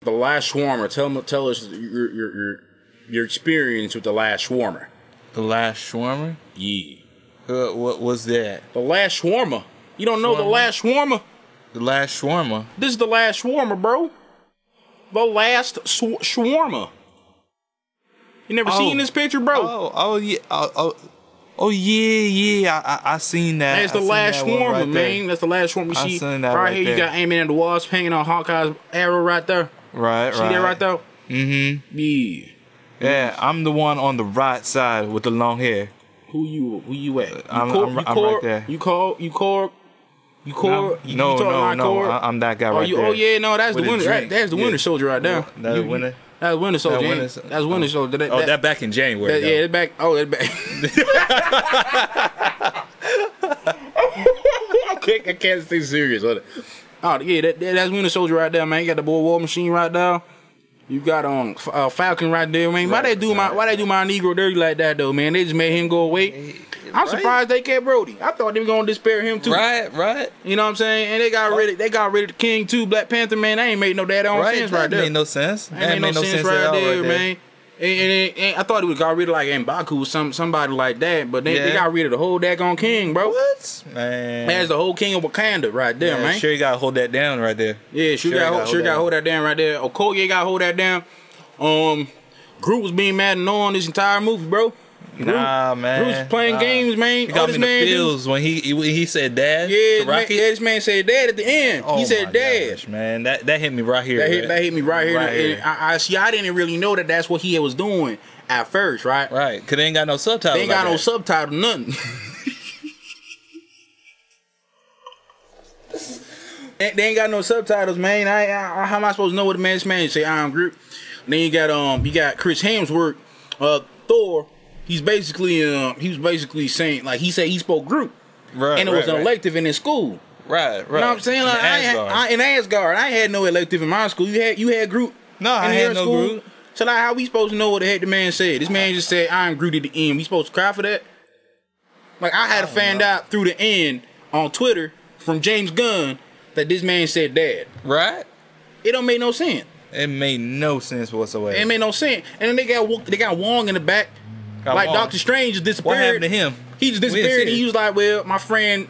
The last shawarma. Tell us your experience with the last shawarma. The last shawarma? Yeah. What was that? The last shawarma. You don't know the last shawarma? The last shawarma? This is the last shawarma, bro. The last shawarma. You never seen this picture, bro? Oh yeah. I seen that. That's the last shawarma, man. That's the last shawarma. You see right here, you got aiming at the walls, hanging on Hawkeye's arrow right there. Right. See that right there? Mm-hmm. Yeah. Yeah, I'm the one on the right side with the long hair. Who you at? I'm right there. You call? No, I'm that guy right there. Oh yeah, no, that's the winner. That's the winter soldier right there. That's the winner. That's winter soldier. That's winter soldier. That back in January. Yeah, back. Oh, that back. I can't stay serious. Oh yeah, that's winter soldier right there, man. You got the boy war machine right there. You got Falcon right there, man. Why they do my Negro dirty like that though, man? They just made him go away. I'm surprised they kept Brody. I thought they were gonna despair him too. Right. You know what I'm saying? And they got rid of the King too, Black Panther, man. That ain't made no sense right there. Made no sense. That ain't made no sense right there, man. And I thought it would got rid of like M'Baku or somebody like that, but they got rid of the whole daggone king, bro. What? Man. That's the whole king of Wakanda right there, man. Sure you gotta hold that down right there. Yeah, sure gotta hold that down right there. Okoye gotta hold that down. Groot was being mad and on this entire movie, bro. Nah, man. Groot was playing games, man. He got me in the feels when he said dad. Yeah, this man said dad at the end. Oh, he said dad. Gosh, man, that hit me right here. That hit me right here. And I didn't really know that what he was doing at first, right? Right, because they ain't got no subtitles. They ain't got no subtitle, nothing. They ain't got no subtitles, man. How am I supposed to know what this man say? I'm Groot. And then you got Chris Hemsworth, Thor. He was basically saying, like, he said he spoke Groot. Right. And it was an elective in his school. Right. You know what I'm saying? Like, in Asgard. I ain't had no elective in my school. You had Groot. No, I had no Groot. So like, how we supposed to know what the heck the man said? This man just said, I'm Groot at the end. We supposed to cry for that? Like, I had to find out through the end on Twitter from James Gunn that this man said dad. Right. It don't make no sense. It made no sense whatsoever. It made no sense. And then they got Wong in the back. Like Wong. Doctor Strange just disappeared. What happened to him? He just disappeared and he was like, well, my friend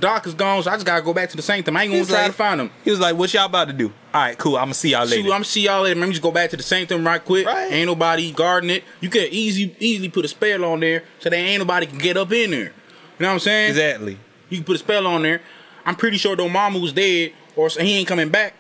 Doc is gone, so I just gotta go back to the Sanctum. I ain't gonna try to find him. He was like, what y'all about to do? Alright, cool, I'm gonna see y'all later. I'm gonna see y'all later. Let me just go back to the Sanctum right quick. Right. Ain't nobody guarding it. You could easily put a spell on there so that ain't nobody can get up in there. You know what I'm saying? Exactly. You can put a spell on there. I'm pretty sure though Mama was dead or he ain't coming back.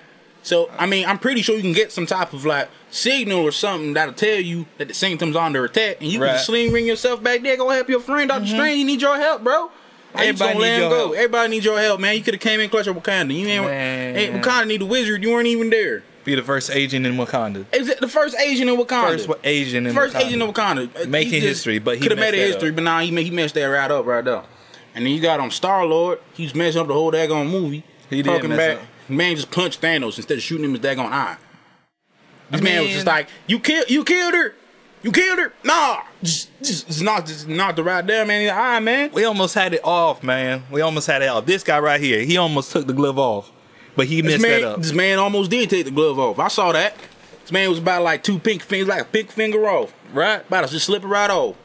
So, I mean, I'm pretty sure you can get some type of, like, signal or something that'll tell you that the Sanctum's under attack, and you can sling ring yourself back there, go help your friend, Dr. Strange. He need your help, bro. Everybody need your help. Everybody need your help, man. You could have came in clutch of Wakanda. You ain't Wakanda need a wizard. You weren't even there. Be the first Asian in Wakanda. Is it the first Asian in Wakanda? First Asian in Wakanda. Making history, but he could have made a history, but nah, he messed that right up right there. And then you got Star-Lord. He was messing up the whole daggone movie. He did mess up. Man just punched Thanos instead of shooting him his daggone eye. This man was just like, you killed her. You killed her. Nah. Just knocked the right there, man, in the eye, man. We almost had it off, man. This guy right here, he almost took the glove off. But he messed that up. This man almost did take the glove off. I saw that. This man was about like two pink fingers, like a pink finger off. Right. About to just slip it right off.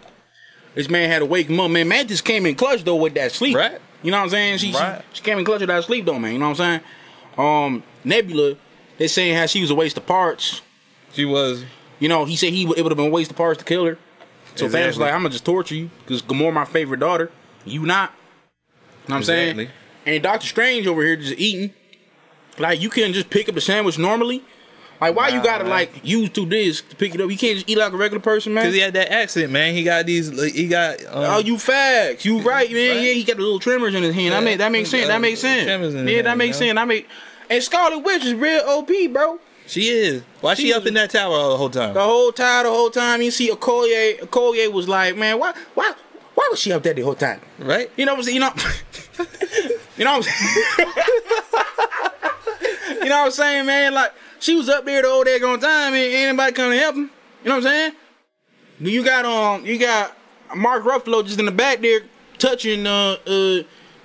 This man had to wake him up. Man, just came in clutch, though, with that sleep. Right. You know what I'm saying? She came in clutch with that sleep, though, man. You know what I'm saying? Nebula, they saying how she was a waste of parts. She was. You know, he said it would have been a waste of parts to kill her. So Thanos was like, I'm going to just torture you because Gamora my favorite daughter. You not. You know what I'm saying? And Doctor Strange over here just eating. Like, you can't just pick up the sandwich normally. Like, why you gotta, like, use two discs to pick it up? You can't just eat like a regular person, man? Because he had that accent, man. He got these, oh, you facts. You right, man. Right. Yeah, he got the little tremors in his hand. Yeah. That makes sense. That makes sense. Yeah, that makes sense. And Scarlet Witch is real OP, bro. She is. Why she up in that tower the whole time? The whole time. You see Okoye was like, man, why was she up there the whole time? Right? You know what I'm saying? You know what I'm saying? You know what I'm saying, man? Like, she was up there the whole daggone time and anybody come to help him. You know what I'm saying? You got Mark Ruffalo just in the back there touching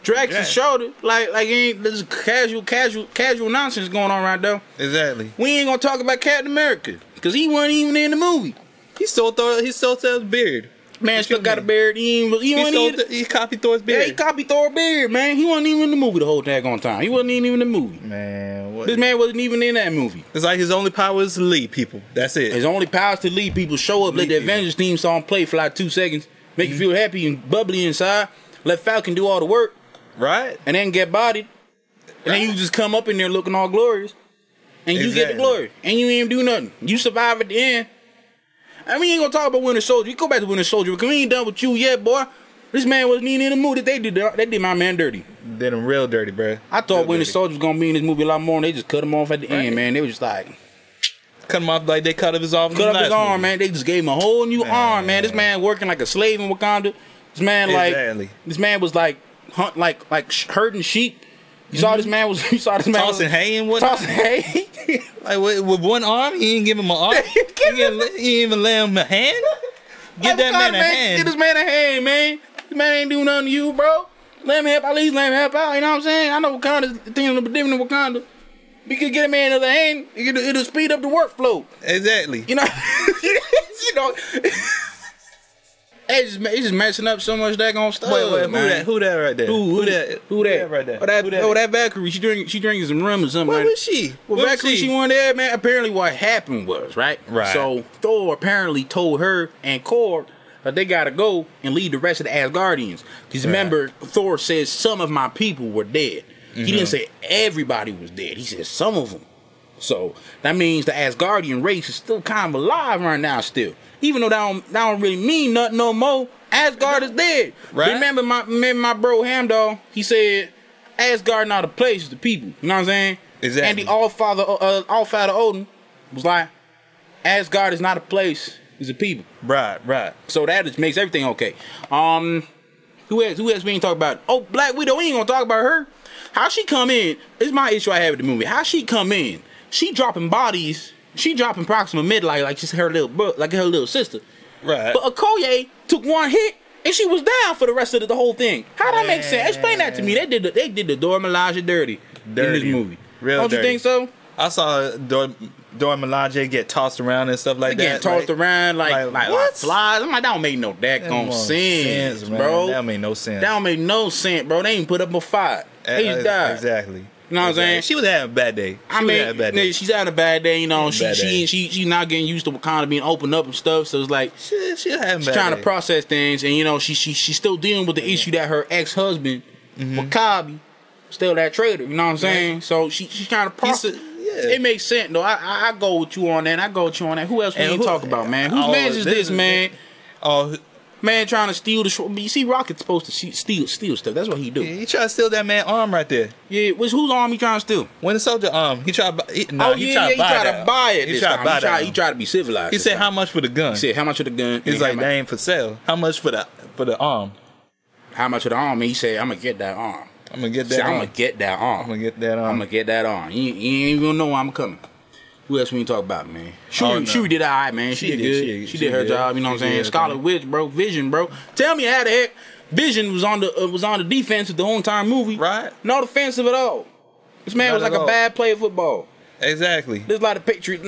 Drax his shoulder. Like ain't this casual nonsense going on right there. Exactly. We ain't gonna talk about Captain America because he wasn't even in the movie. He still his beard. Man, still got a beard. He copied Thor's beard. Yeah, he copied Thor's beard, man. He wasn't even in the movie the whole daggone time. He wasn't even in the movie. Man, what? This man wasn't even in that movie. It's like his only power is to lead people. That's it. His only power is to lead people, show up, let the Avengers theme song play for like 2 seconds, make you feel happy and bubbly inside, let Falcon do all the work. Right. And then get bodied. And then you just come up in there looking all glorious. And you get the glory. And you ain't even do nothing. You survive at the end. And we ain't gonna talk about Winter Soldier. You go back to Winter Soldier because we ain't done with you yet, boy. This man wasn't even in the movie. They did my man dirty. Did him real dirty, bro. I thought Winter Soldier was gonna be in this movie a lot more, and they just cut him off at the end, man. They was just like cut him off like they cut off his arm. Cut off his arm, man. They just gave him a whole new arm, man. This man working like a slave in Wakanda. This man this man was like herding sheep. You saw this man tossing hay and whatnot. Tossing hay. Like with one arm, he ain't give him an arm. He ain't even lay him a hand. Give that man a hand. Get this man a hand, man. This man ain't doing nothing to you, bro. Let him help. At least let him help out. You know what I'm saying? I know Wakanda's things a little bit different than Wakanda. We could get a man another hand. It'll speed up the workflow. Exactly. You know. It's just messing up so much daggone stuff. Wait, who that right there? Who that right there? That Valkyrie. She drinking some rum or something. Where was she? Well, Valkyrie, she wasn't there, man. Apparently, what happened was right. So Thor apparently told her and Korg that they gotta go and lead the rest of the Asgardians. Because remember, Thor says some of my people were dead. He didn't say everybody was dead. He said some of them. So that means the Asgardian race is still kind of alive right now still. Even though that don't really mean nothing no more. Asgard is dead. Right. Remember my bro Hamdall, he said Asgard not a place, it's the people. You know what I'm saying? Exactly. And the Allfather Odin was like, Asgard is not a place, it's the people. Right. So that just makes everything okay. Who else we ain't talking about? Oh, Black Widow, we ain't gonna talk about her. How she come in, this is my issue I have with the movie. How she come in, she dropping bodies. She dropping Proxima Midnight like she's her little sister. Right. But Okoye took one hit and she was down for the rest of the whole thing. How that make sense? Explain that to me. They did the Dora Milaje dirty in this movie. Don't you think so? I saw Dora Milaje get tossed around and stuff like that. Get tossed around like flies. I'm like, that don't make no daggone sense, bro. That don't make no sense. That don't make no sense, bro. They ain't put up a fight. They just died. Exactly. You know what I'm saying? She was having a bad day. She's having a bad day. You know, she's not getting used to Wakanda being opened up and stuff. So it's like she's trying to process things, and you know, she's still dealing with the issue that her ex-husband, Wakabi, still that traitor. You know what I'm saying? So she's trying to process. It makes sense though. I go with you on that. Who else we talk about, man? Whose man is this, man? Man trying to steal the you see Rocket's supposed to steal stuff. That's what he do. Yeah, he tried to steal that man's arm right there. Yeah, whose arm he trying to steal? Winter Soldier arm. He tried to buy he tried to buy it. He tried to be civilized. He said how much for the gun? He said how much for the gun? He's like, that ain't for sale. How much for the arm? How much for the arm? He said, I'm gonna get that arm. I'm gonna get that arm. You ain't even gonna know where I'm coming. Who else we can talk about, man? Shuri did all right, man. She did good. She did her job. You know what I'm saying? Scarlet Witch, bro. Vision, bro. Tell me how the heck Vision was on the defensive the whole entire movie. Right. Not offensive at all. This man was like a bad player of football. Exactly. There's a lot of Patriots.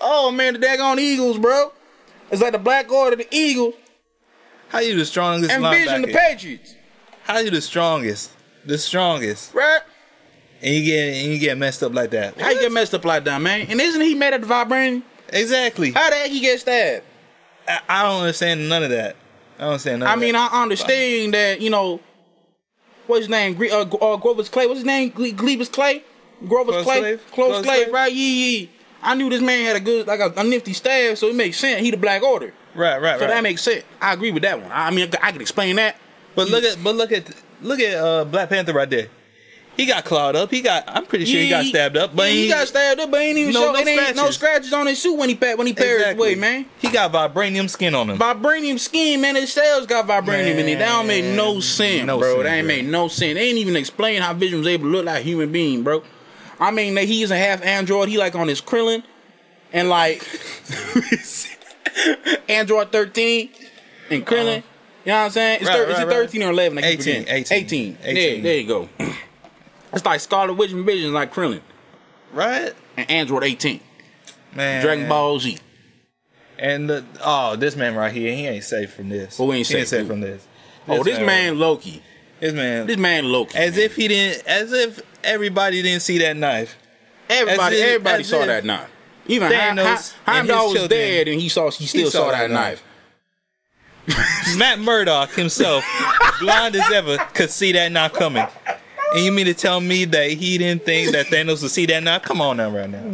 Oh man, the daggone Eagles, bro. It's like the Black Order, the Eagles. How you the strongest? And Vision, the Patriots. How you the strongest? The strongest, right? And you get messed up like that. How you get messed up like that, man? And isn't he made of the vibranium? Exactly. How the heck he get stabbed? I don't understand none of that. I understand that, you know, what's his name? Grover's Clay. What's his name? Gleaver's Clay. Grover's Clay. Close Clay. Right? Yeah. I knew this man had a good, like a nifty staff, so it makes sense. He the Black Order. Right. So that makes sense. I agree with that one. I mean, I can explain that. But look at Black Panther right there. He got clawed up. I'm pretty sure he got stabbed up. But he got stabbed up, but ain't even no scratches on his suit when he perished away, man. He got vibranium skin on him. Vibranium skin, man. His cells got vibranium in it. That don't make no sense, bro. That ain't make no sense. They ain't even explain how Vision was able to look like a human being, bro. I mean, he is a half android. He like on his Krillin and like Android 13. and Krillin. You know what I'm saying? It's, Right, is it 13 or 11? I keep forgetting. 18. There you go. It's like Scarlet Witch and Vision, like Krillin. Right? And Android 18. Man. Dragon Ball Z. And this man right here, he ain't safe from this. Who ain't safe from this? This man Loki. This man Loki. As if everybody didn't see that knife. Everybody saw that knife. Even Heimdall was dead and he still saw that knife. Matt Murdock himself, blind as ever, could see that knife coming. And you mean to tell me that he didn't think that Thanos would see that knife? Come on now, right now.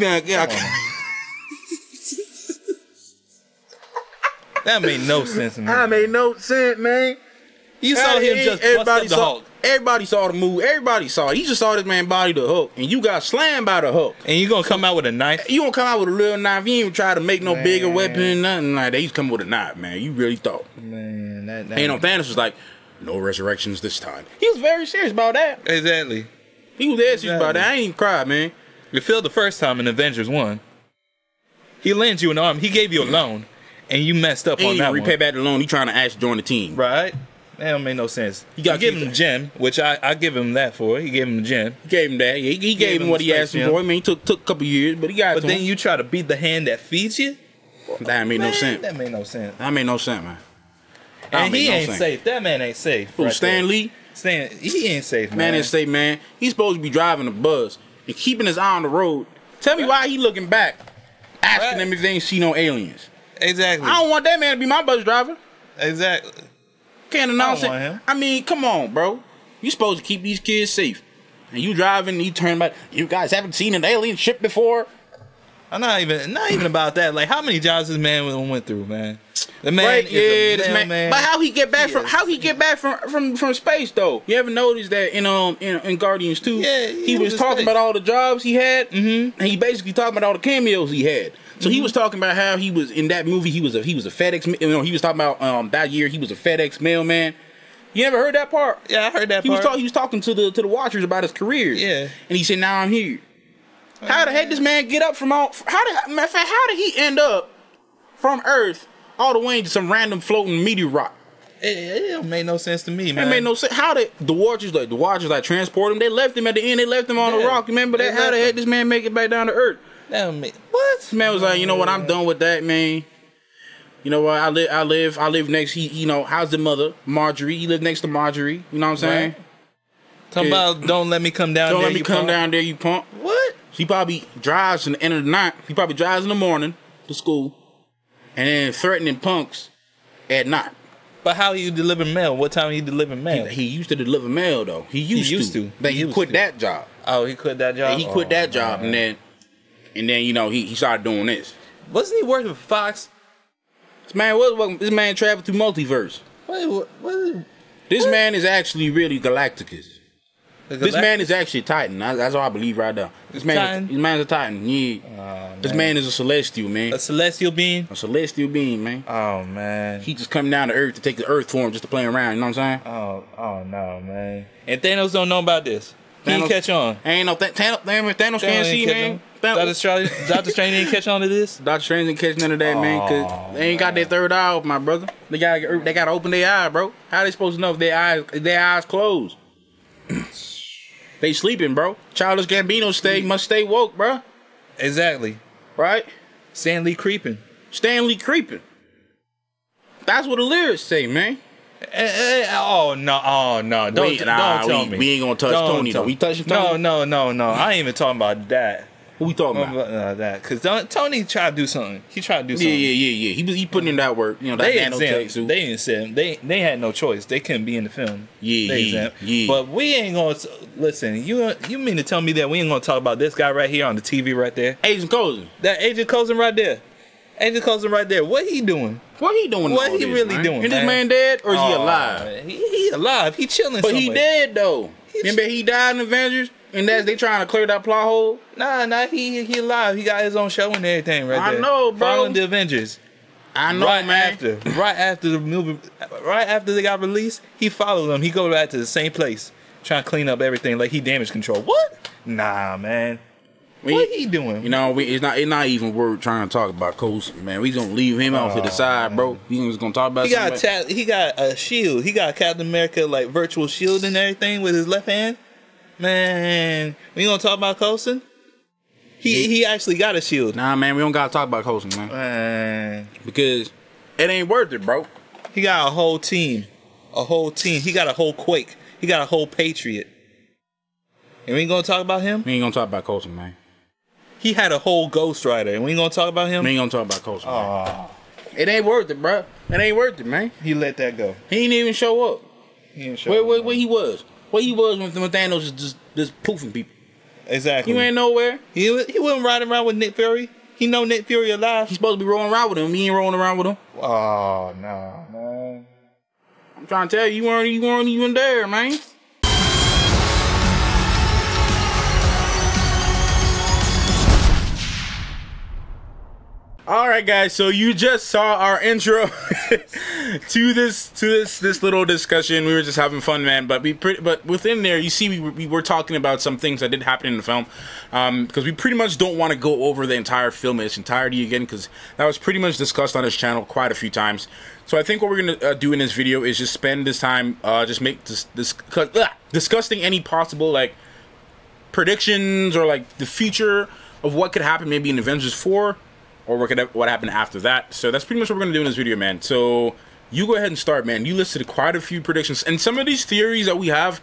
That made no sense to me. That made no sense, man. You saw him just bust up the Hulk. Everybody saw the move. Everybody saw it. You just saw this man body the Hulk, and you got slammed by the Hulk. And you gonna come out with a knife? You gonna come out with a little knife? You ain't even try to make no bigger weapon, nothing like that. You come with a knife, man. You really thought, man? That Thanos was like, no resurrections this time. He was very serious about that. Exactly. He was dead serious about that. I ain't even cried, man. You feel the first time in Avengers 1. He lends you an arm. He gave you a loan, and you messed up on that one. Repay back the loan. He trying to actually join the team. Right. That don't make no sense. You give him a gem, which I give him that for. He gave him a gem. He gave him that. He gave him what he asked him for. I mean, he took a couple years, but he got it. But then you try to beat the hand that feeds you? That made no sense. That made no sense. That made no sense, man. And he ain't safe. That man ain't safe. Who, Stan Lee? He ain't safe, man. Man ain't safe, man. He's supposed to be driving a bus and keeping his eye on the road. Tell me why he looking back, asking them if they ain't see no aliens. Exactly. I don't want that man to be my bus driver. Exactly. Can't announce it. I mean, come on, bro. You supposed to keep these kids safe. And you driving, and you turn back. You guys haven't seen an alien ship before? I'm not even about that. Like, how many jobs this man went through, man? The man, right, this man. But how he get back from space though? You ever noticed that in Guardians 2? Yeah, he was talking about all the jobs he had, and he basically talking about all the cameos he had. So he was talking about how he was in that movie. He was a FedEx. He was talking about that year he was a FedEx mailman. You never heard that part? Yeah, I heard that part. He was talking to the Watchers about his career. Yeah, and he said, "Now I'm here." How the heck this man get up from all? How did he end up from Earth all the way into some random floating meteorite? It don't make no sense to me, man. It made no sense. How did the Watchers transport him? They left him at the end. They left him on a rock. Remember that? How the heck this man make it back down to Earth? That don't make what? This man was like, you know what? I'm done with that, man. You know what? I live next. How's the mother? Marjorie. He lived next to Marjorie. You know what I'm saying? Right. Talking about don't let me come down. Don't let me come down there, you punk. What? He probably drives in the end of the night. He probably drives in the morning to school, and then threatening punks at night. But how you deliver mail? What time you deliver mail? He used to deliver mail though. He used to. But he quit that job. Oh, he quit that job. Yeah, he quit that job, and then he started doing this. Wasn't he working for Fox? This man traveled through multiverse. What? This man is actually really Galacticus. This man is actually a Titan. That's all I believe right now. This man's a Titan. Yeah. This man is a celestial, man. A celestial being? A celestial being, man. Oh, man. He just coming down to Earth to take the Earth form just to play around. You know what I'm saying? Oh no, man. And Thanos don't know about this. He didn't catch on. Ain't no Thanos can't see, man. Doctor Strange didn't catch on to this? Doctor Strange didn't catch none of that, man, because they ain't got their third eye open, my brother. They gotta open their eye, bro. How they supposed to know if their eyes closed? They sleeping, bro. Childish Gambino must stay woke, bro. Exactly. Right? Stanley creeping. That's what the lyrics say, man. Oh no! Don't tell me. We ain't gonna touch Tony though. We touching Tony? No. I ain't even talking about that. Who we talking about? That because Tony tried to do something. He tried to do something. Yeah. He putting in that work. You know, that nanotech. They didn't send him. They had no choice. They couldn't be in the film. Yeah. But we ain't gonna listen. You mean to tell me that we ain't gonna talk about this guy right here on the TV right there? Agent Coulson. That Agent Coulson right there. Agent Coulson right there. What he doing? What he doing? What he really doing? Is this man dead or is he alive? He alive. He chilling. But he dead though. Remember he died in Avengers, and they trying to clear that plot hole. Nah. He alive. He got his own show and everything right there. I know, bro. Following the Avengers. I know, man. Right after the movie, right after they got released, he followed them. He go back to the same place, trying to clean up everything like he damage control. What? Nah, man. What he doing? You know, it's not even worth trying to talk about Coulson, man. We gonna leave him off to the side, bro. We just gonna talk about. He got a shield. He got Captain America like virtual shield and everything with his left hand. Man, we gonna talk about Coulson? He actually got a shield. Nah, man, we don't gotta talk about Coulson, man. Because it ain't worth it, bro. He got a whole team. He got a whole Quake. He got a whole Patriot. And we ain't gonna talk about him? We ain't gonna talk about Coulson, man. He had a whole Ghost Rider, and we ain't gonna talk about him? We ain't gonna talk about Coulson. It ain't worth it, bro. It ain't worth it, man. He let that go. He didn't even show up. He didn't show up. Where he was? Where he was when Thanos was just poofing people. Exactly. He ain't nowhere. He wasn't riding around with Nick Fury. He know Nick Fury alive. He's supposed to be rolling around with him. He ain't rolling around with him. Oh, no, man. I'm trying to tell you, you weren't even there, man. All right, guys. So you just saw our intro to this little discussion. We were just having fun, man. But within there, you see, we were talking about some things that did happen in the film, because we pretty much don't want to go over the entire film in its entirety again, because that was pretty much discussed on this channel quite a few times. So I think what we're gonna do in this video is just spend this time discussing any possible like predictions or like the future of what could happen maybe in Avengers 4. Or what happened after that. So that's pretty much what we're going to do in this video, man. So you go ahead and start, man. You listed quite a few predictions. And some of these theories that we have,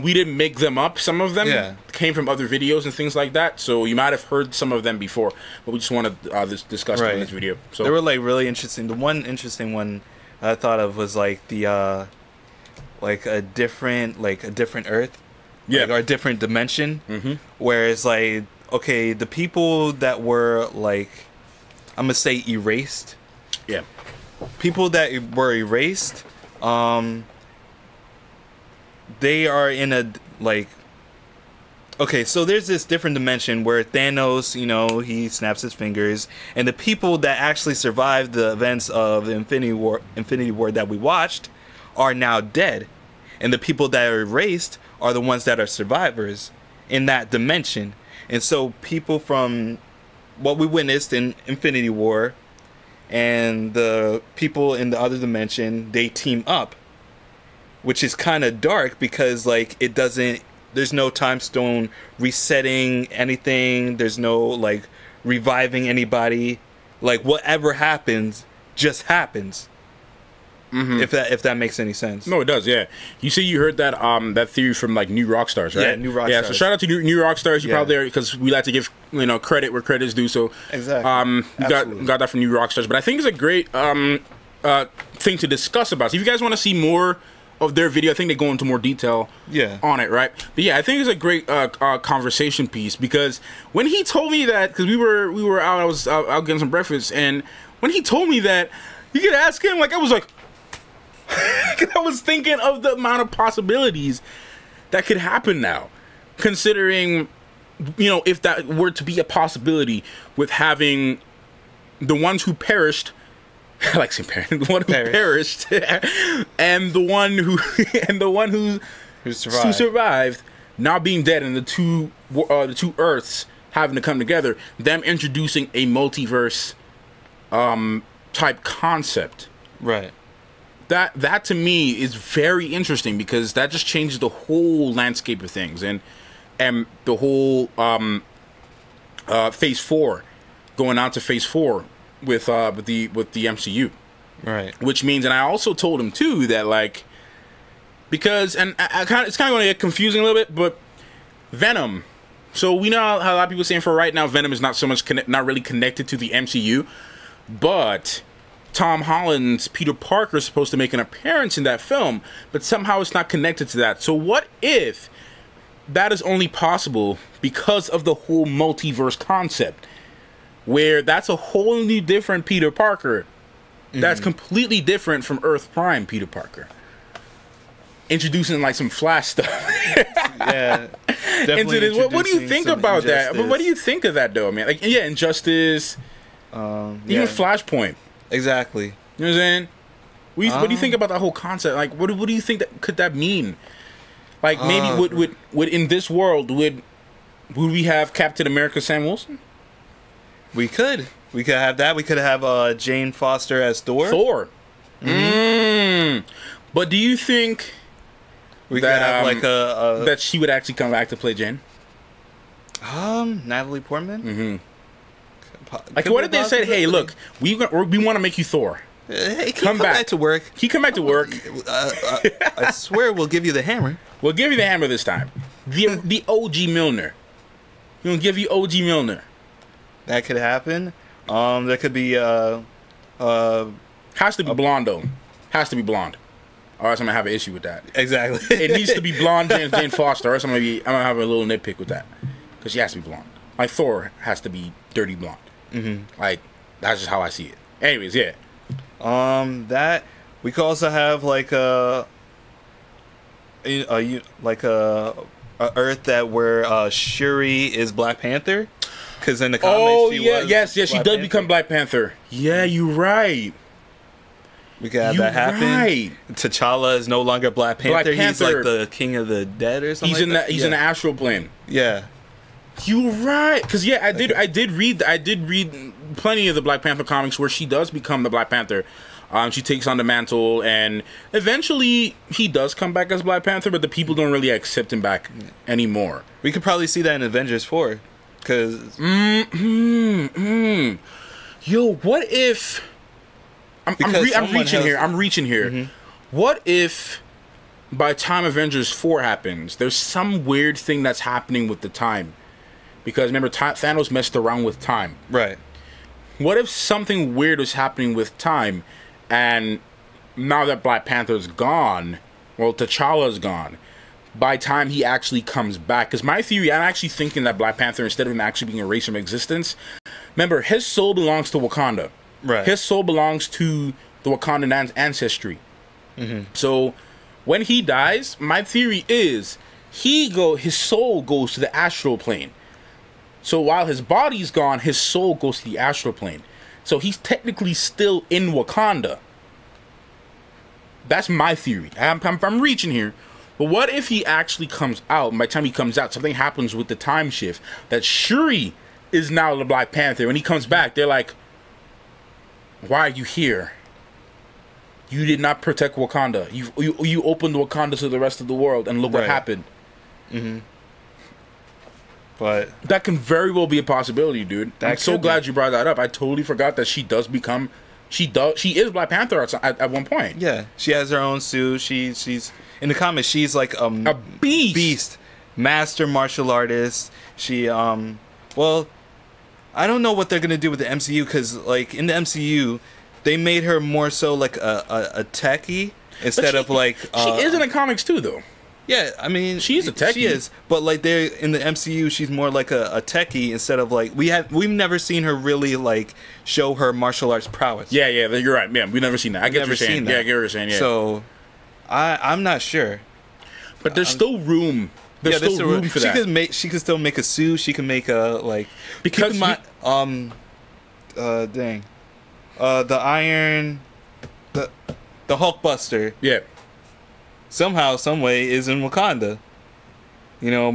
we didn't make them up. Some of them came from other videos and things like that. So you might have heard some of them before. But we just want to discuss them in this video. So they were like really interesting. The one interesting one I thought of was like the like a different Earth. Yeah. Like, or a different dimension. Mm-hmm. Where it's like, okay, the people that were like, I'm gonna say erased. Yeah. People that were erased, they are in a like. Okay, so there's this different dimension where Thanos, you know, he snaps his fingers, and the people that actually survived the events of the Infinity War that we watched are now dead, and the people that are erased are the ones that are survivors in that dimension, and so people from what we witnessed in Infinity War and the people in the other dimension, they team up, which is kind of dark because like there's no time stone resetting anything, there's no like reviving anybody, like whatever happens just happens. Mm-hmm. If that makes any sense. No, it does. Yeah, you see, you heard that that theory from like New Rockstars, right? Yeah, New Rockstars. Yeah, so shout out to New Rockstars. You probably because we like to give credit where credit is due. So exactly, got that from New Rockstars. But I think it's a great thing to discuss about. So if you guys want to see more of their video, I think they go into more detail on it, right? But yeah, I think it's a great conversation piece because when he told me that, because we were out, I was out getting some breakfast, and when he told me that, you could ask him, like I was like. I was thinking of the amount of possibilities that could happen now, considering, if that were to be a possibility with having the ones who perished, I like saying the one who perished, and the one who survived now being dead, and the two Earths having to come together, them introducing a multiverse type concept, right? That to me is very interesting because that just changes the whole landscape of things and the whole phase 4 going on to phase 4 with the MCU, right? Which means, and I also told him too that like because it's kind of going to get confusing a little bit, but Venom. So we know how a lot of people are saying for right now Venom is not so much not really connected to the MCU, but Tom Holland's Peter Parker is supposed to make an appearance in that film, but somehow it's not connected to that. So what if that is only possible because of the whole multiverse concept, where that's a whole new different Peter Parker that's completely different from Earth Prime Peter Parker, introducing like some Flash stuff. Yeah, into this. What do you think about that? But what do you think of that though, man? Like, yeah, Injustice, even Flashpoint. Exactly. You know what I'm saying? What do you think about that whole concept? Like, what do you think that could that mean? Like, maybe would in this world would Would we have Captain America Sam Wilson? We could have that. We could have Jane Foster as Thor. But do you think we could have like that she would actually come back to play Jane? Natalie Portman. Like, what if they said, "Hey, look, we want to make you Thor. Hey, come back to work. He come back to work. I swear, we'll give you the hammer. We'll give you the hammer this time. The OG Milner. We'll give you OG Milner. That could happen. There could be has to be blonde though. Has to be blonde. Or else I'm gonna have an issue with that. Exactly. It needs to be blonde Jane Foster, or else I'm gonna have a little nitpick with that. Because she has to be blonde. Like Thor has to be dirty blonde. Like, that's just how I see it. Anyways, yeah. That we could also have like a Earth that where Shuri is Black Panther, because in the comics she does become Black Panther. Yeah, you're right. We could have that happen. Right. T'Challa is no longer Black Panther. He's like the king of the dead or something. He's in the astral plane. Yeah. You're right, because I did read plenty of the Black Panther comics where she does become the Black Panther. She takes on the mantle, and eventually he does come back as Black Panther, but the people don't really accept him back anymore. We could probably see that in Avengers 4, because yo, what if I'm reaching here. What if by the time Avengers 4 happens, there's some weird thing that's happening with the time? Because remember, Thanos messed around with time. Right. What if something weird was happening with time, and now that Black Panther's gone, well, T'Challa's gone, by the time he actually comes back? Because my theory, I'm actually thinking that Black Panther, instead of him actually being erased from existence, remember, his soul belongs to Wakanda. Right. His soul belongs to the Wakandan ancestry. So when he dies, my theory is his soul goes to the astral plane. So while his body's gone, his soul goes to the astral plane. So he's technically still in Wakanda. That's my theory. I'm reaching here. But what if he actually comes out, and by the time he comes out, something happens with the time shift, that Shuri is now the Black Panther. When he comes back, they're like, why are you here? You did not protect Wakanda. You opened Wakanda to the rest of the world, and look what happened. But that can very well be a possibility, dude. I'm so glad you brought that up. I totally forgot that she is Black Panther at one point. Yeah, she has her own suit. She's in the comics. She's like a beast, master martial artist. She well, I don't know what they're gonna do with the MCU, because like in the MCU, they made her more so like a techie instead of like she is in the comics too, though. Yeah, I mean, she's a techie. She is, but like they're in the MCU, she's more like a techie instead of like we've never seen her really like show her martial arts prowess. Yeah, you're right. Yeah, we've never seen that. I get what you're saying. Yeah, I get what you're saying. Yeah. So, I'm not sure, but there's still room. There's still room for that. She could still make a suit. She can make a like because the Iron, the Hulkbuster. Yeah. Somehow, some way, is in Wakanda. You know,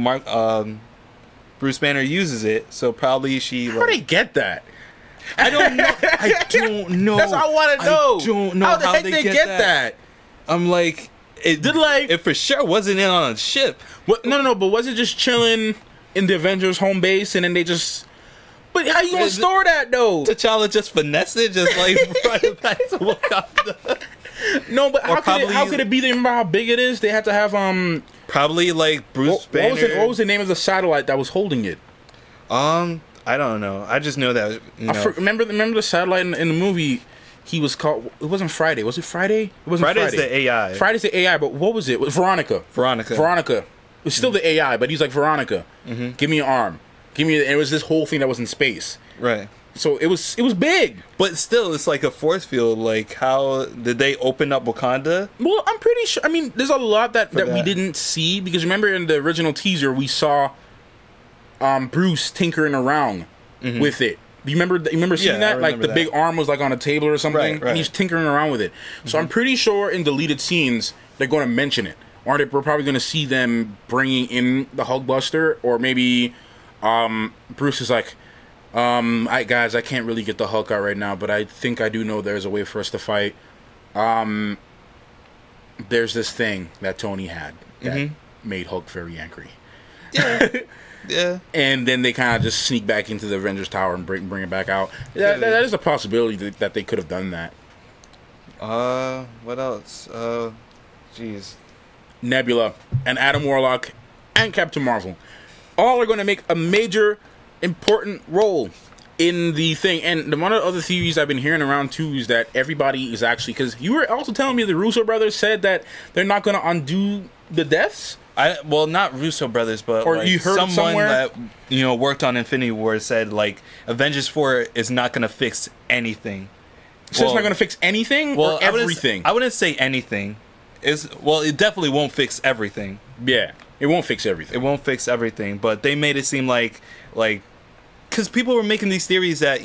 Bruce Banner uses it, so probably she. How do they get that? I don't know. I don't know. That's what I want to know. I don't know how the heck they get that. I'm like, it for sure wasn't in on a ship. What? No. But was it just chilling in the Avengers home base, and then they just? But how you gonna store that though? T'Challa just finessed it, just like brought it back to Wakanda. No, but how could it be? Remember how big it is? They had to have probably like Bruce Banner. What was the name of the satellite that was holding it? I don't know. I just know that. Remember the satellite in the movie? He was called. It wasn't Friday. Was it Friday? It wasn't Friday's Friday. The AI. Friday's the AI. But what was it? It was Veronica. It was still the AI, but he's like, Veronica, give me your arm. Give me. And it was this whole thing that was in space. Right. So it was big, but still, it's like a force field. Like, how did they open up Wakanda? Well, I'm pretty sure. I mean, there's a lot that we didn't see, because remember in the original teaser we saw Bruce tinkering around with it. You remember seeing that? Like the big arm was like on a table or something, right. and he's tinkering around with it. So I'm pretty sure in deleted scenes they're going to mention it, or we're probably going to see them bringing in the Hulkbuster, or maybe Bruce is like, guys, I can't really get the Hulk out right now, but I think I do know there's a way for us to fight. There's this thing that Tony had that made Hulk very angry. Yeah. Yeah. And then they kind of just sneak back into the Avengers Tower and bring it back out. That is a possibility that they could have done that. What else? Jeez. Nebula and Adam Warlock and Captain Marvel all are going to make a major, important role in the thing. And one of the other theories I've been hearing around too is that everybody is actually, because you were also telling me the Russo brothers said that they're not going to undo the deaths. Well, not Russo brothers, but or like you heard someone somewhere that worked on Infinity War said like Avengers 4 is not going to fix anything. So it's not going to fix anything or everything? I wouldn't say anything. It definitely won't fix everything. Yeah, it won't fix everything. It won't fix everything, but they made it seem like because people were making these theories that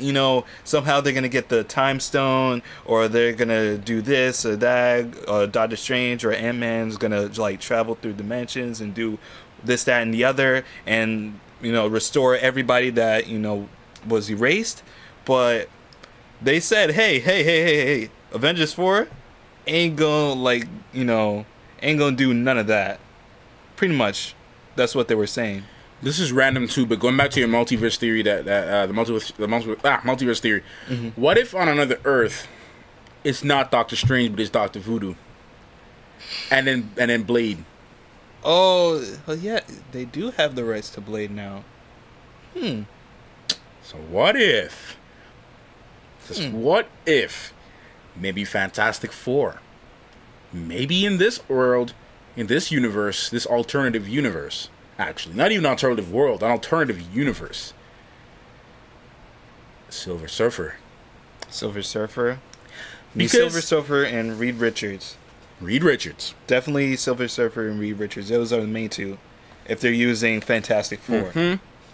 somehow they're gonna get the Time Stone, or they're gonna do this or that, or Doctor Strange or Ant-Man's gonna like travel through dimensions and do this, that, and the other, and restore everybody that was erased. But they said, hey, Avengers 4 ain't gonna ain't gonna do none of that. Pretty much, that's what they were saying. This is random too, but going back to your multiverse theory, the multiverse theory. What if on another Earth, it's not Doctor Strange, but it's Doctor Voodoo, and then Blade? Oh, well, yeah, they do have the rights to Blade now. So what if? What if? Maybe Fantastic Four. Maybe in this world, in this universe, this alternative universe. Actually, not even an alternative world, an alternative universe. Silver Surfer. Silver Surfer and Reed Richards. Definitely Silver Surfer and Reed Richards. Those are the main two. If they're using Fantastic Four.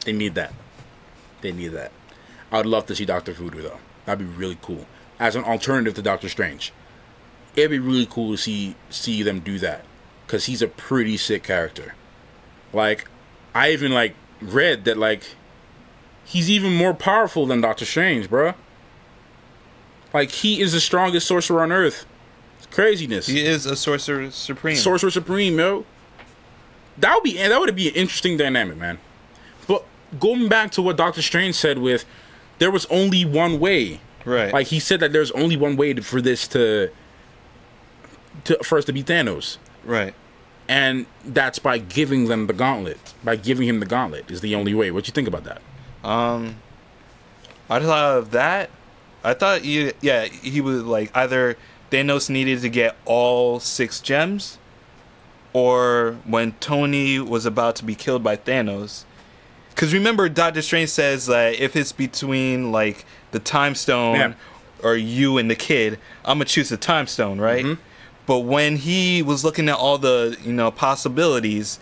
They need that. I would love to see Dr. Voodoo, though. That'd be really cool. As an alternative to Doctor Strange. It'd be really cool to see them do that. Because he's a pretty sick character. Like, I even, read that, he's even more powerful than Doctor Strange, bruh. Like, he is the strongest sorcerer on Earth. It's craziness. He is a Sorcerer Supreme. Sorcerer Supreme, yo. That would be an interesting dynamic, man. But going back to what Doctor Strange said with, there was only one way. Right. Like, he said that there's only one way for us to beat Thanos. Right. And that's by giving them the gauntlet. By giving him the gauntlet is the only way. What you think about that? I thought of that. I thought he was either Thanos needed to get all 6 gems, or when Tony was about to be killed by Thanos. Because remember, Doctor Strange says that if it's between the Time Stone or you and the kid, I'm gonna choose the Time Stone, right? But when he was looking at all the possibilities,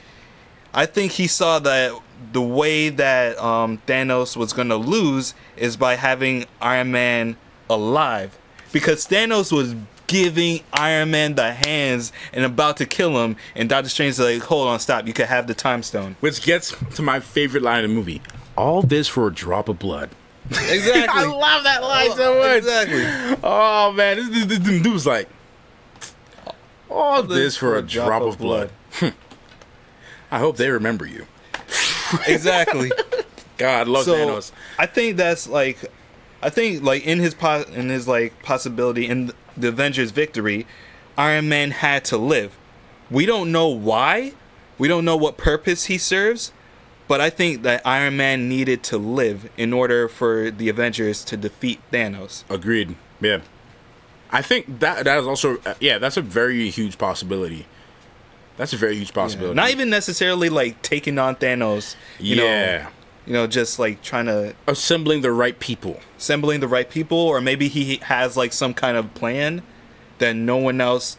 I think he saw that the way that Thanos was going to lose is by having Iron Man alive. Because Thanos was giving Iron Man the hands and about to kill him, and Doctor Strange is like, hold on, stop, you can have the Time Stone. Which gets to my favorite line of the movie. All this for a drop of blood. Exactly. I love that line so much. Exactly. Oh, man, this dude's like, all this for a drop of blood. I hope they remember you. Exactly. God, I love Thanos. I think that's in his possibility in the Avengers victory, Iron Man had to live. We don't know why. We don't know what purpose he serves, but I think that Iron Man needed to live in order for the Avengers to defeat Thanos. Agreed. Yeah. I think that is also that's a very huge possibility. That's a very huge possibility. Yeah. Not even necessarily taking on Thanos. You know, just trying to assembling the right people, or maybe he has some kind of plan that no one else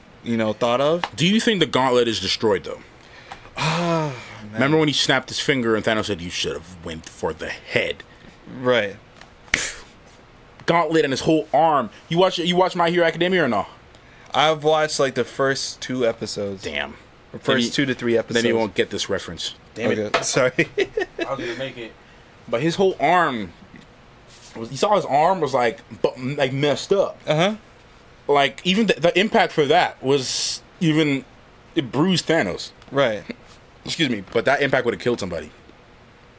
thought of. Do you think the gauntlet is destroyed though? Remember when he snapped his finger and Thanos said, "You should have went for the head." Right. Gauntlet and his whole arm. You watch My Hero Academia or no? I've watched the first 2 episodes. Damn. First 2 to 3 episodes. Then you won't get this reference. Damn it. Sorry. I was gonna make it. but his whole arm, you saw his arm was like messed up. Like even the impact for that was even it bruised Thanos. Right. Excuse me, but that impact would have killed somebody.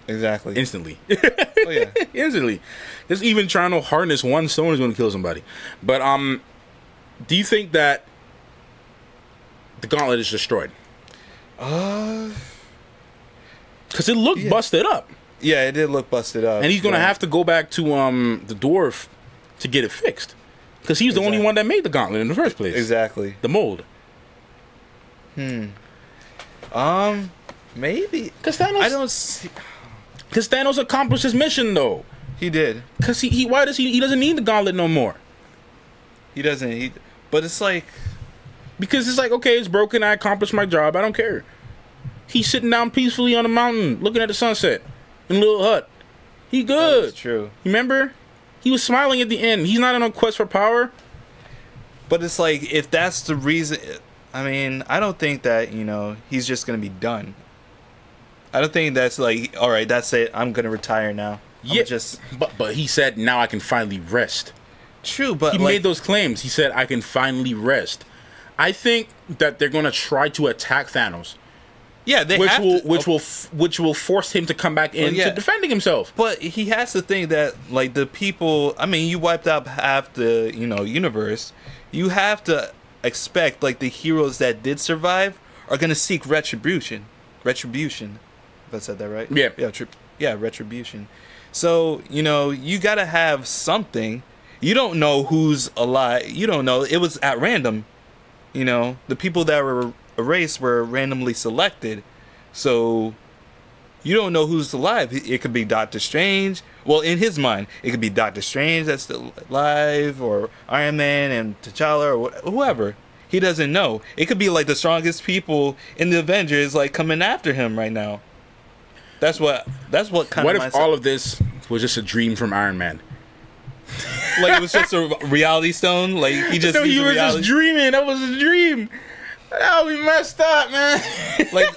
Exactly. Instantly. Oh yeah. Instantly. Just even trying to harness one stone is going to kill somebody. But do you think that the gauntlet is destroyed? Because it looked busted up. Yeah, it did look busted up. And he's going to have to go back to the dwarf to get it fixed. Because he's the only one that made the gauntlet in the first place. Exactly. The mold. Maybe. Because Thanos... I don't see... Because Thanos accomplished his mission, though. He did. Because why does he doesn't need the gauntlet no more. He doesn't. But it's like... Because it's like, okay, it's broken. I accomplished my job. I don't care. He's sitting down peacefully on a mountain, looking at the sunset in a little hut. He good. That's true. Remember? He was smiling at the end. He's not on a quest for power. But it's like, if that's the reason... I mean, I don't think that, he's just going to be done. I don't think that's like, all right, that's it. I'm going to retire now. Yeah, but he said, now I can finally rest. True, but... He made those claims. He said, I can finally rest. I think that they're going to try to attack Thanos. Yeah, which will force him to come back into defending himself. But he has to think that, like, the people... I mean, you wiped out half the, universe. You have to expect, like, the heroes that did survive are going to seek retribution. Retribution. If I said that right? Yeah. Retribution. So, you got to have something. You don't know who's alive. You don't know. It was at random. The people that were erased were randomly selected. So, you don't know who's alive. It could be Doctor Strange. Well, in his mind, it could be Doctor Strange that's still alive, or Iron Man and T'Challa, or whoever. He doesn't know. It could be like the strongest people in the Avengers, like, coming after him right now. That's what kind What of... if all of this was just a dream from Iron Man? Like, it was just a reality stone? Like, he was just dreaming. That was a dream. That would be messed up, man. Like,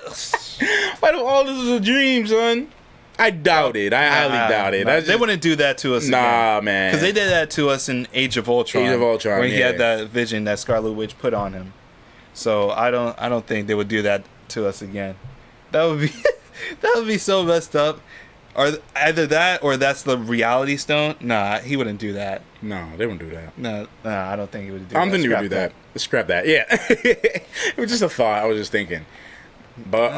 what if all this is a dream, son? I doubt it. I highly doubt it. They wouldn't do that to us again. Man. Because they did that to us in Age of Ultron. When he had that vision that Scarlet Witch put on him. So I don't think they would do that to us again. That would be that would be so messed up. Or either that or that's the reality stone. Nah, he wouldn't do that. No, they wouldn't do that. No, I don't think he would do that. I don't think he would do that. Scrap that. Yeah. It was just a thought. I was just thinking. But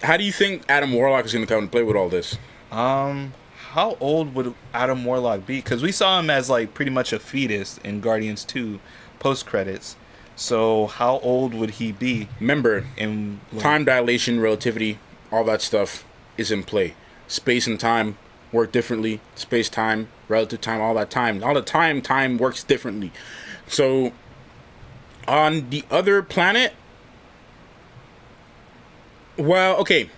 how do you think Adam Warlock is going to come and play with all this? How old would Adam Warlock be? Because we saw him as, like, pretty much a fetus in Guardians 2 post-credits. So how old would he be? Remember, time dilation, relativity, all that stuff is in play. Space and time work differently. Space, time, relative time, all that time. All the time works differently. So on the other planet... Well, okay.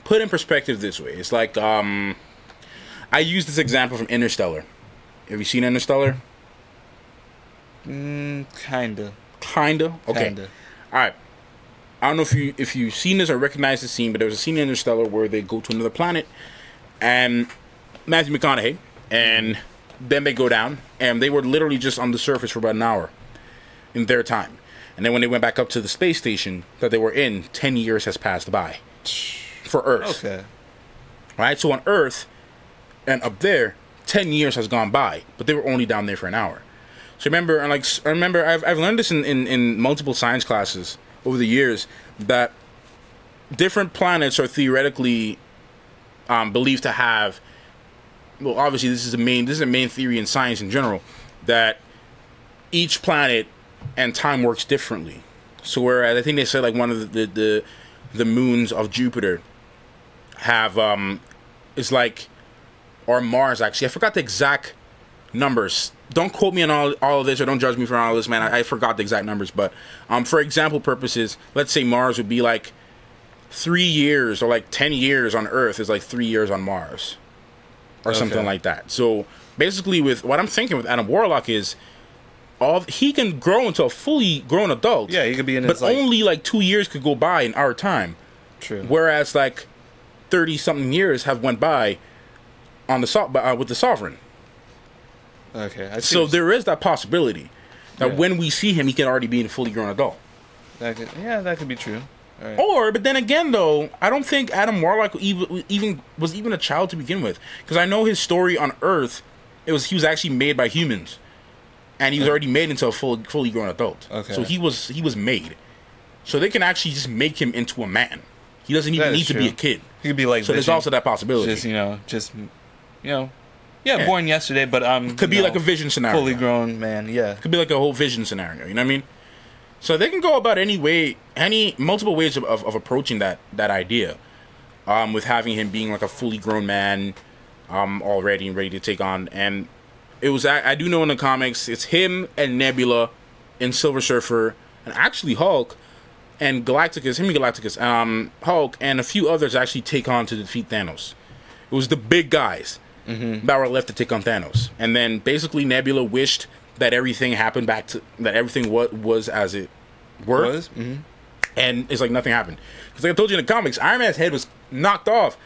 Put in perspective this way. It's like, I use this example from Interstellar. Have you seen Interstellar? Kinda. Kinda? Okay. Kinda. Alright. I don't know if you've seen this or recognize the scene, but there was a scene in Interstellar where they go to another planet, and Matthew McConaughey, and then they go down, and they were literally just on the surface for about an hour in their time. And then when they went back up to the space station that they were in, 10 years has passed by for Earth. Okay. Right? So on Earth and up there, 10 years has gone by, but they were only down there for an hour. So I've learned this in multiple science classes over the years, that different planets are theoretically believed to have, well, obviously this is a main theory in science in general, that each planet and time works differently. So whereas I think they said like one of the moons of Jupiter have is like, or Mars actually, I forgot the exact numbers. Don't quote me on all of this, or don't judge me for all of this, man. I forgot the exact numbers, but for example purposes, let's say Mars would be like 3 years, or like 10 years on Earth is like 3 years on Mars, or something like that. So basically, with what I'm thinking with Adam Warlock is, he can grow into a fully grown adult. Yeah, he could be in his, but only like 2 years could go by in our time. True. Whereas like 30-something years have went by with the Sovereign. Okay. So there is that possibility that when we see him, he can already be a fully grown adult. That could be true. Right. But then again, though, I don't think Adam Warlock even was a child to begin with, because I know his story on Earth. He was actually made by humans, and he was already made into a fully grown adult. Okay. So he was made. So they can actually just make him into a man. He doesn't even need to be a kid. He could be like. So Vision. There's also that possibility. Born yesterday, but could be like a Vision scenario. Fully grown man. Yeah. Could be like a whole Vision scenario. You know what I mean? So they can go about multiple ways of approaching that idea, with having him being like a fully grown man, already and ready to take on. And it was I do know in the comics it's him and Nebula, and Silver Surfer, and actually Hulk, and Galactus, Hulk, and a few others actually take on to defeat Thanos. It was the big guys that were left to take on Thanos, and then basically Nebula wished that everything happened that everything was as it were, and it's like nothing happened. Because like I told you in the comics, Iron Man's head was knocked off,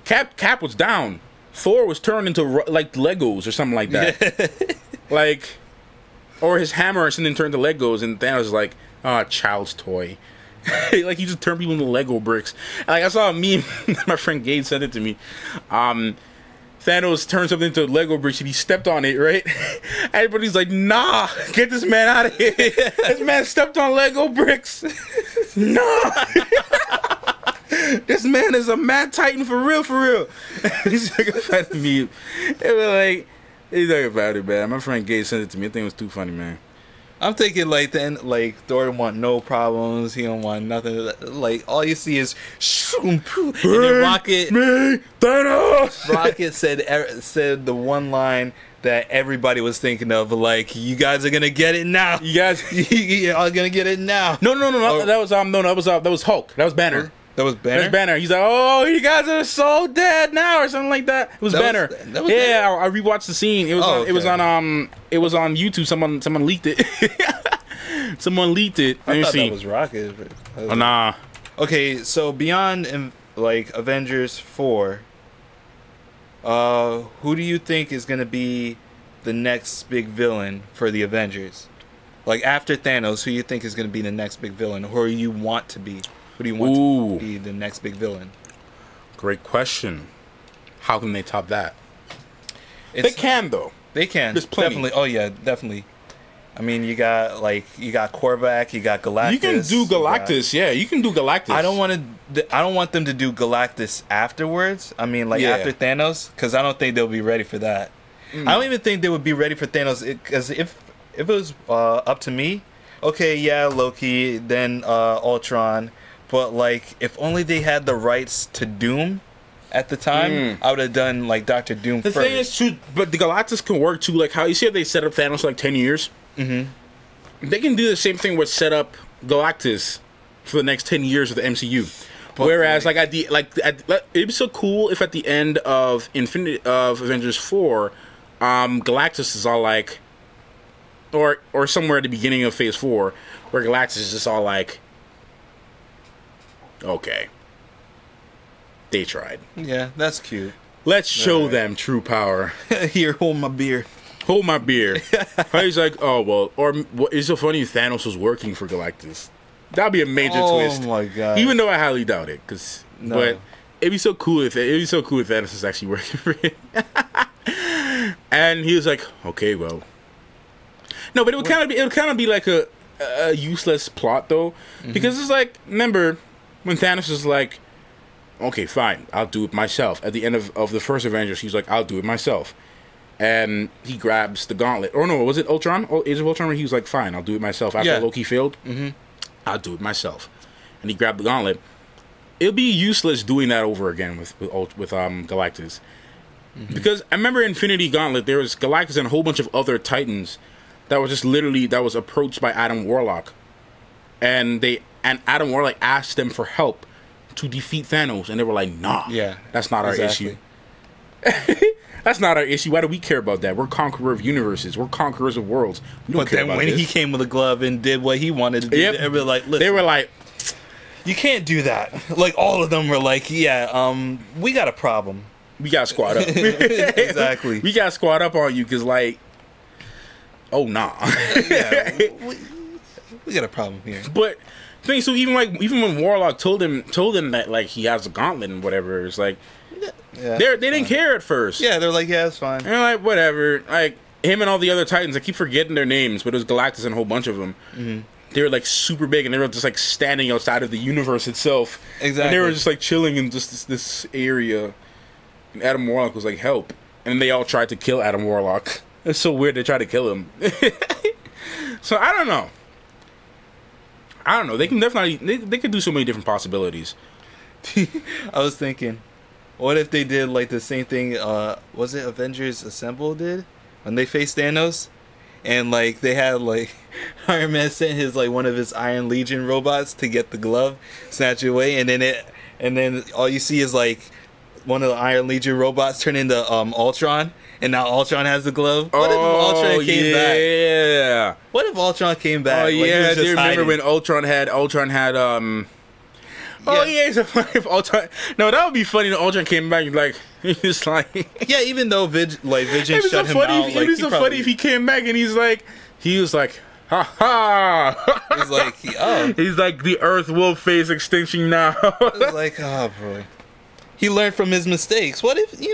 Cap was down, Thor was turned into like Legos or something like that, or his hammer or something turned to Legos, and Thanos was like, child's toy. Like he just turned people into Lego bricks. And, like I saw a meme, my friend Gabe sent it to me. Thanos turned something into Lego bricks and he stepped on it, right? Everybody's like, nah, get this man out of here. This man stepped on Lego bricks. Nah. This man is a mad titan for real. He's talking about me. He's talking about it, man. My friend Gabe sent it to me. I think it was too funny, man. I'm thinking Thor don't want no problems. He don't want nothing. Like all you see is and then Rocket. Me, Thanos. Rocket said the one line that everybody was thinking of, like, you guys are gonna get it now. You guys are gonna get it now. No. That was Hulk. That was Banner. That was Banner? That's Banner. He's like, oh, you guys are so dead now, or something like that. It was Banner. I rewatched the scene. It was it was on YouTube. Someone leaked it. Someone leaked it. I thought that was Rocket. Nah. Okay, so beyond Avengers 4, who do you think is gonna be the next big villain for the Avengers? Like after Thanos, who you think is gonna be the next big villain, or you want to be? Who do you want to be the next big villain? Great question. How can they top that? They can, though. They can. There's plenty. Definitely. Oh yeah, definitely. I mean, you got Korvac, you got Galactus. You can do Galactus. You can do Galactus. I don't want them to do Galactus afterwards. I mean, after Thanos, because I don't think they'll be ready for that. I don't even think they would be ready for Thanos, because if it was up to me, okay, yeah, Loki, then Ultron. But if only they had the rights to Doom at the time, I would have done Dr. Doom first. The thing is, too, but the Galactus can work too. Like how you see how they set up Thanos for 10 years. Mm-hmm. They can do the same thing with set up Galactus for the next 10 years of the MCU. But whereas it'd be so cool if at the end of Avengers 4, Galactus is all like, or somewhere at the beginning of Phase 4, where Galactus is just all like, okay, they tried. Yeah, that's cute. Let's show them true power. Here, hold my beer. Hold my beer. He's like, oh, well, or it's so funny if Thanos was working for Galactus. That'd be a major twist. Oh my god. Even though I highly doubt it, but it'd be so cool if Thanos was actually working for him. And he was like, okay, well. No, but it would kind of be like a useless plot though, because it's like, remember when Thanos is like, okay, fine, I'll do it myself. At the end of the first Avengers, he's like, I'll do it myself. And he grabs the gauntlet. Or no, was it Ultron? Age of Ultron, where he was like, fine, I'll do it myself. After Loki failed, I'll do it myself. And he grabbed the gauntlet. It'll be useless doing that over again with Galactus. Because I remember Infinity Gauntlet, there was Galactus and a whole bunch of other Titans that was just literally, that was approached by Adam Warlock. And Adam Warlock asked them for help to defeat Thanos, and they were like, nah, that's not our issue. That's not our issue. Why do we care about that? We're conqueror of universes. We're conquerors of worlds. We don't care about this. But then when he came with a glove and did what he wanted to do, they were like, listen, they were like, you can't do that. Like, all of them were like, we got a problem. we got squad up. Exactly. We got squad up on you because, like, oh, nah. Yeah, we got a problem here. But thing, so even when Warlock told him that, like, he has a gauntlet and whatever, it's like, they didn't care at first. Yeah, they're like, yeah, it's fine. And like, whatever. Like, him and all the other Titans, I keep forgetting their names, but it was Galactus and a whole bunch of them. Mm-hmm. They were like super big, and they were just like standing outside of the universe itself. Exactly. And they were just like chilling in just this area. And Adam Warlock was like, help. And they all tried to kill Adam Warlock. It's so weird they tried to kill him. So I don't know. They can definitely they could do so many different possibilities. I was thinking, what if they did like the same thing? Was it Avengers Assemble did when they faced Thanos, and like they had like Iron Man sent his like one of his Iron Legion robots to get the glove, snatch it away, and then all you see is like one of the Iron Legion robots turn into Ultron. And now Ultron has the glove. What if Ultron came back? Yeah. What if Ultron came back? Oh yeah, like do you remember hiding? when Ultron had Oh yeah, so if Ultron. No, that would be funny. When Ultron came back, like he's like. Yeah, even though Vision shut him out. It was so funny if he came back and he was like, ha ha. He's like, He's like, the Earth will face extinction now. It's like, oh boy. He learned from his mistakes. What if, if he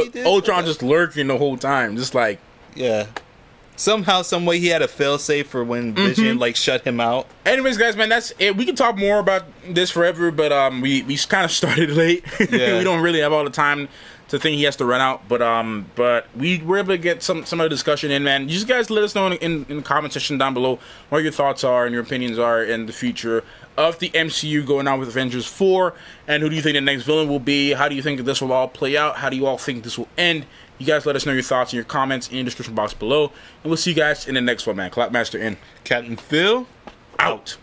did? Ultron just lurking the whole time, just like. Yeah. Somehow, some way, he had a failsafe for when Vision like shut him out. Anyways, guys, man, that's it. We can talk more about this forever, but we kind of started late. Yeah. We don't really have all the time to think he has to run out, but we were able to get some of the discussion in, man. You guys let us know in the comment section down below what your thoughts are and your opinions are in the future of the MCU going on with Avengers 4, and who do you think the next villain will be? How do you think this will all play out? How do you all think this will end? You guys let us know your thoughts in your comments in the description box below, and we'll see you guys in the next one, man. Clapmaster in. Captain Phil Out.